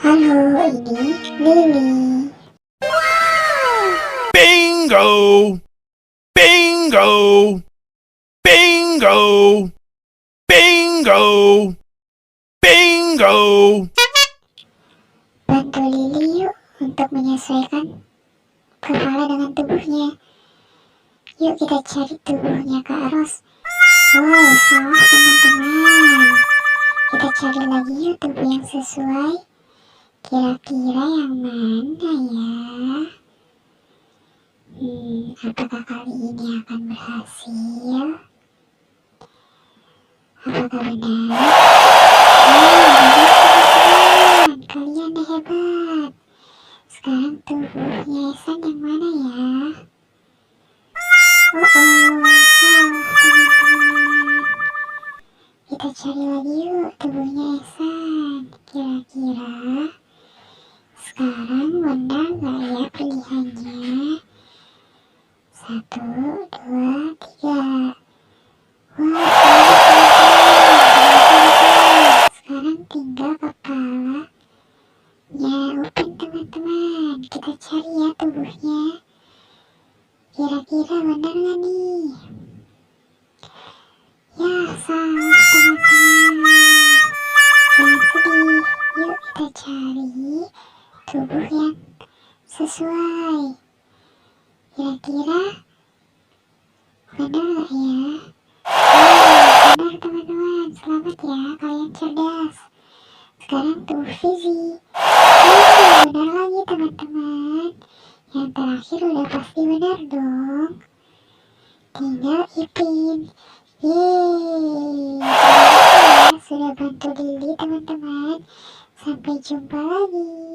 Halo, ini Lily. Bingo! Bingo! Bingo! Bingo! Bingo! Bantu Lily yuk untuk menyesuaikan kepala dengan tubuhnya. Yuk kita cari tubuhnya Kak Ros. Oh, salah teman-teman. Kita cari lagi yuk tubuh yang sesuai. Kira-kira yang mana ya? Apakah kali ini akan berhasil? Apakah benar? Benar teman-teman. Kalian hebat. Sekarang tubuhnya Esan yang mana ya? Salah teman-teman. Kita cari lagi yuk tubuhnya Esan. Kira-kira sekarang benar gak ya pilihannya? 1, 2, 3. Wah, sekarang tinggal kepalanya open teman-teman. Kita cari ya tubuhnya. Kira-kira benar gak nih? Ya, salah teman-teman. Jangan sedih. Yuk kita cari tubuh yang sesuai. Kira-kira benar gak ya? Benar teman-teman. Selamat ya, kalian cerdas. Sekarang tubuh Fizi. Benar lagi teman-teman. Yang terakhir udah pasti benar dong. Tinggal Ipin. Yeay. Terima kasih ya sudah bantu Lily teman-teman. Sampai jumpa lagi.